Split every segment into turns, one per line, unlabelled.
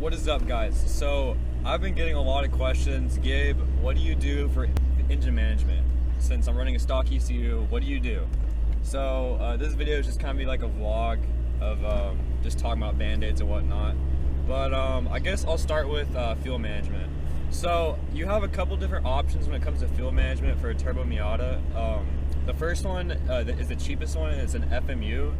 What is up, guys? So I've been getting a lot of questions. Gabe, what do you do for engine management? Since I'm running a stock ECU, what do you do? So this video is just kind of be like a vlog of just talking about Band-Aids and whatnot. But I guess I'll start with fuel management. So you have a couple different options when it comes to fuel management for a turbo Miata. The first one is the cheapest one, and it's an FMU,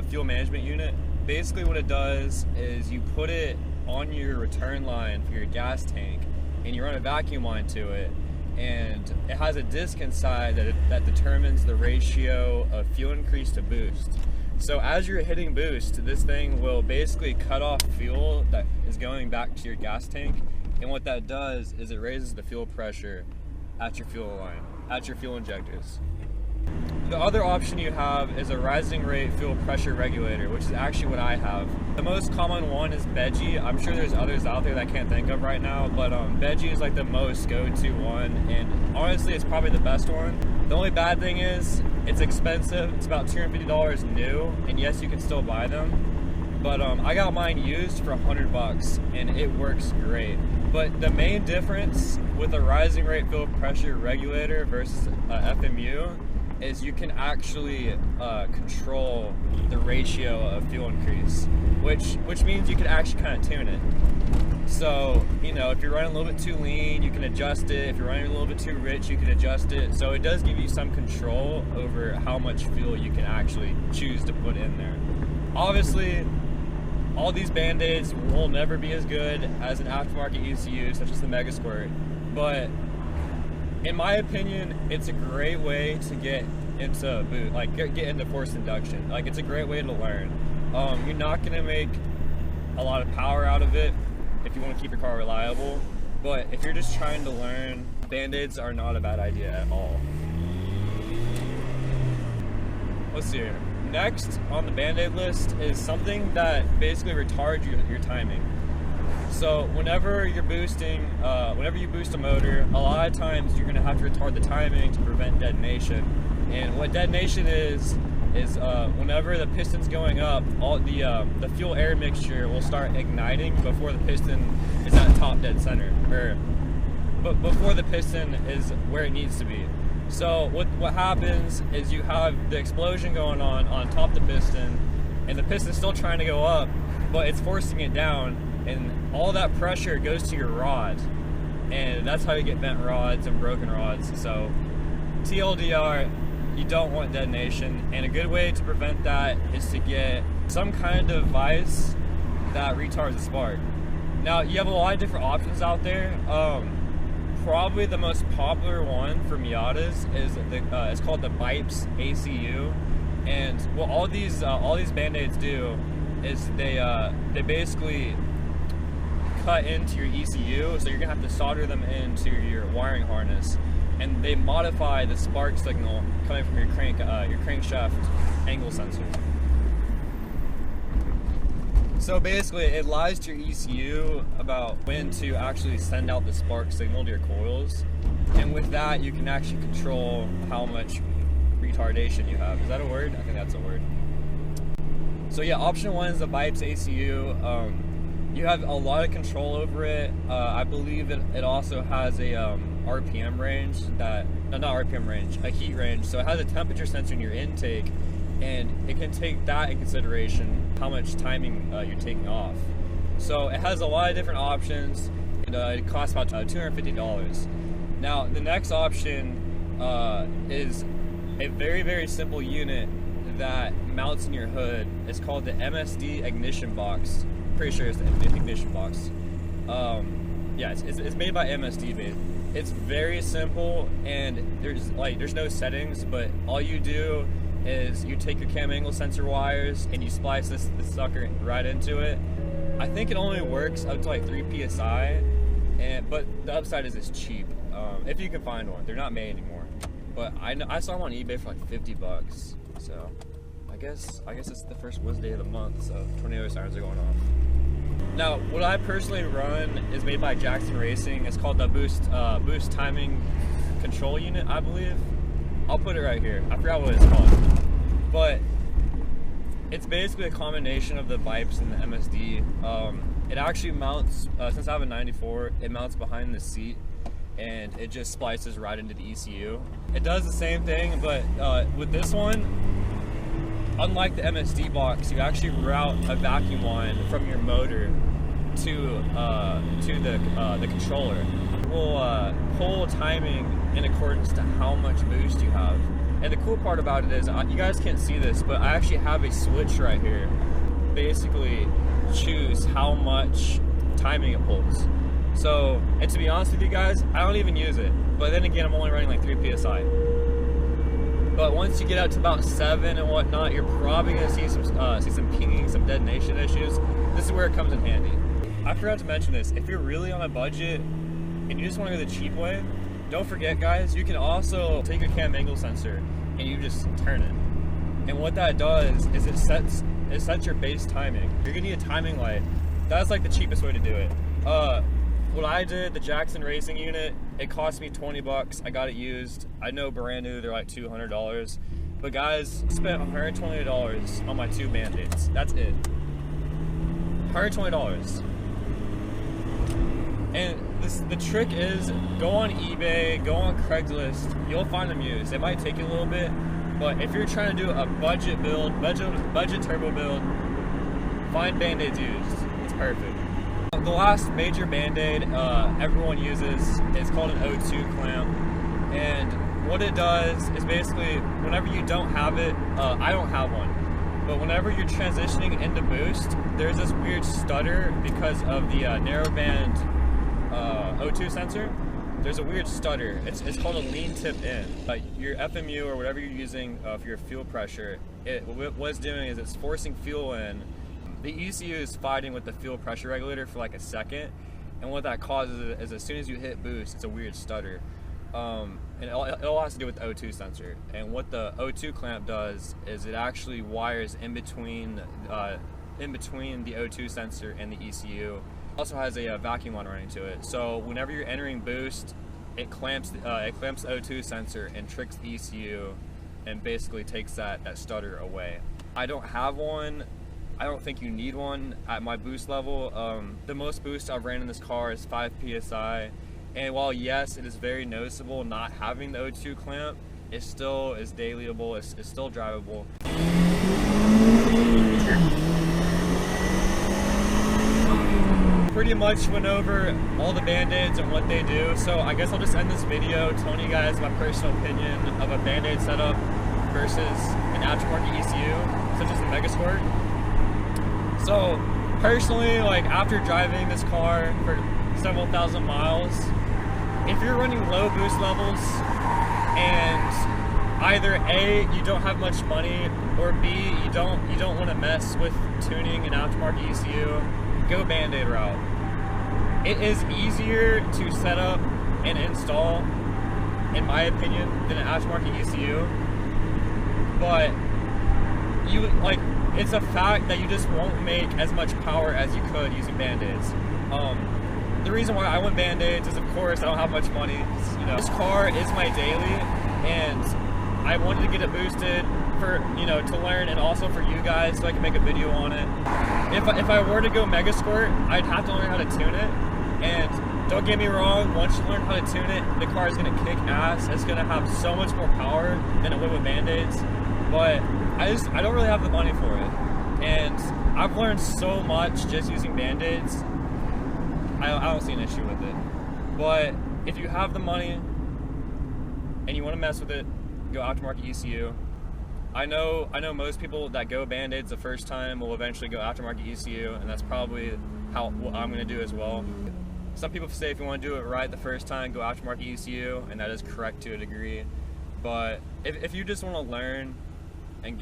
fuel management unit. Basically what it does is you put it on your return line for your gas tank and you run a vacuum line to it, and it has a disc inside that determines the ratio of fuel increase to boost. So as you're hitting boost, this thing will basically cut off fuel that is going back to your gas tank, and what that does is it raises the fuel pressure at your fuel line, at your fuel injectors. The other option you have is a rising rate fuel pressure regulator, which is actually what I have. The most common one is BEGI. I'm sure there's others out there that I can't think of right now, but BEGI is like the most go-to one, and honestly it's probably the best one. The only bad thing is it's expensive. It's about $250 new, and yes, you can still buy them, but I got mine used for $100 and it works great. But the main difference with a rising rate fuel pressure regulator versus FMU is you can actually control the ratio of fuel increase, which means you can actually kind of tune it. So, you know, if you're running a little bit too lean, you can adjust it. If you're running a little bit too rich, you can adjust it. So it does give you some control over how much fuel you can actually choose to put in there. Obviously, all these Band-Aids will never be as good as an aftermarket ECU, such as the Mega Squirt, but in my opinion, it's a great way to get into get into forced induction. Like, it's a great way to learn. You're not gonna make a lot of power out of it if you want to keep your car reliable, but if you're just trying to learn, Band-Aids are not a bad idea at all. Let's see here. Next on the Band-Aid list is something that basically retards your timing. So whenever you're boosting, whenever you boost a motor, a lot of times you're going to have to retard the timing to prevent detonation. And what detonation is whenever the piston's going up, all the fuel air mixture will start igniting before the piston is at top dead center, but before the piston is where it needs to be. So what happens is you have the explosion going on top of the piston, and the piston's still trying to go up, but it's forcing it down, and all that pressure goes to your rod, and that's how you get bent rods and broken rods. So TLDR, you don't want detonation, and a good way to prevent that is to get some kind of device that retards the spark. Now, you have a lot of different options out there. Probably the most popular one for Miatas is it's called the BEGI ACU, and what all these Band-Aids do is they basically cut into your ECU, so you're gonna have to solder them into your wiring harness, and they modify the spark signal coming from your crankshaft angle sensor. So basically, it lies to your ECU about when to actually send out the spark signal to your coils, and with that, you can actually control how much retardation you have. Is that a word? I think that's a word. So yeah, option one is the BEGI ACU. You have a lot of control over it. I believe it also has a RPM range a heat range. So it has a temperature sensor in your intake, and it can take that in consideration, how much timing you're taking off. So it has a lot of different options, and it costs about $250. Now, the next option is a very, very simple unit that mounts in your hood. It's called the MSD ignition box. Pretty sure it's the ignition box. Yeah, it's made by MSD, babe. It's very simple, and there's no settings, but all you do is you take your cam angle sensor wires and you splice this sucker right into it. I think it only works up to like 3 psi, but the upside is it's cheap. If you can find one, they're not made anymore. But I saw them on eBay for like $50. So I guess it's the first Wednesday of the month, so tornado sirens are going off. Now, what I personally run is made by Jackson Racing. It's called the Boost Timing Control Unit, I believe. I'll put it right here. I forgot what it's called. But it's basically a combination of the BEGI and the MSD. it actually mounts, since I have a 94, it mounts behind the seat and it just splices right into the ECU. It does the same thing, but with this one, unlike the MSD box, you actually route a vacuum line from your motor to the controller. It will pull timing in accordance to how much boost you have. And the cool part about it is, you guys can't see this, but I actually have a switch right here. Basically choose how much timing it pulls. So, and to be honest with you guys, I don't even use it. But then again, I'm only running like 3 PSI. But once you get out to about 7 and whatnot, you're probably gonna see some pinging, some detonation issues. This is where it comes in handy. I forgot to mention this. If you're really on a budget and you just want to go the cheap way, don't forget, guys, you can also take your cam angle sensor and you just turn it. And what that does is it sets your base timing. You're gonna need a timing light. That's like the cheapest way to do it. What I did, the Jackson Racing unit, it cost me 20 bucks. I got it used. I know brand new, they're like $200. But guys, I spent $120 on my 2 Bandaids. That's it. $120. And the trick is, go on eBay, go on Craigslist, you'll find them used. It might take you a little bit, but if you're trying to do a budget build, budget turbo build, find Bandaids used. It's perfect. The last major Band-Aid everyone uses is called an O2 clamp, and what it does is basically, whenever you don't have it, I don't have one, but whenever you're transitioning into boost, there's this weird stutter because of the narrowband O2 sensor. There's a weird stutter. It's called a lean tip in. Your FMU or whatever you're using for your fuel pressure, what it's doing is it's forcing fuel in. The ECU is fighting with the fuel pressure regulator for like a second, and what that causes is as soon as you hit boost, it's a weird stutter. And it all has to do with the O2 sensor. And what the O2 clamp does is it actually wires in between the O2 sensor and the ECU. It also has a vacuum line running to it. So whenever you're entering boost, it clamps the O2 sensor and tricks the ECU and basically takes that stutter away. I don't have one. I don't think you need one at my boost level. The most boost I've ran in this car is 5 PSI. And while yes, it is very noticeable not having the O2 clamp, it still is dailyable, it's still drivable. Pretty much went over all the Band-Aids and what they do, so I guess I'll just end this video telling you guys my personal opinion of a Band-Aid setup versus an aftermarket ECU, such as the Megasport. So personally, like after driving this car for several thousand miles, if you're running low boost levels and either A, you don't have much money, or B, you don't want to mess with tuning an aftermarket ECU, go Band-Aid route. It is easier to set up and install, in my opinion, than an aftermarket ECU, but it's a fact that you just won't make as much power as you could using Band-Aids. The reason why I went Band-Aids is, of course, I don't have much money. You know, this car is my daily, and I wanted to get it boosted for, to learn, and also for you guys so I can make a video on it. If I were to go Megasport, I'd have to learn how to tune it, and don't get me wrong, once you learn how to tune it, the car is going to kick ass. It's going to have so much more power than it would with Band-Aids, but I don't really have the money for it, and I've learned so much just using Band-Aids. I don't see an issue with it. But if you have the money and you want to mess with it, go aftermarket ECU. I know most people that go Band-Aids the first time will eventually go aftermarket ECU, and that's probably what I'm going to do as well. Some people say if you want to do it right the first time, go aftermarket ECU, and that is correct to a degree. But if you just want to learn and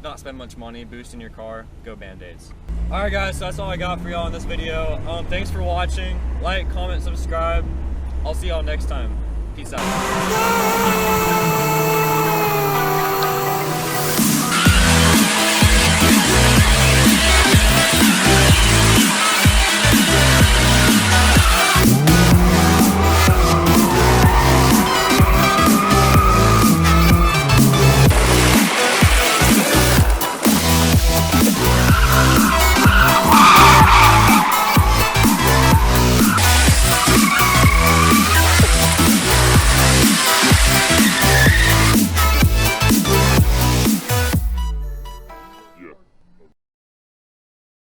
not spend much money boosting your car, go Band-Aids. Alright guys, so that's all I got for y'all in this video. Thanks for watching. Like, comment, subscribe. I'll see y'all next time. Peace out.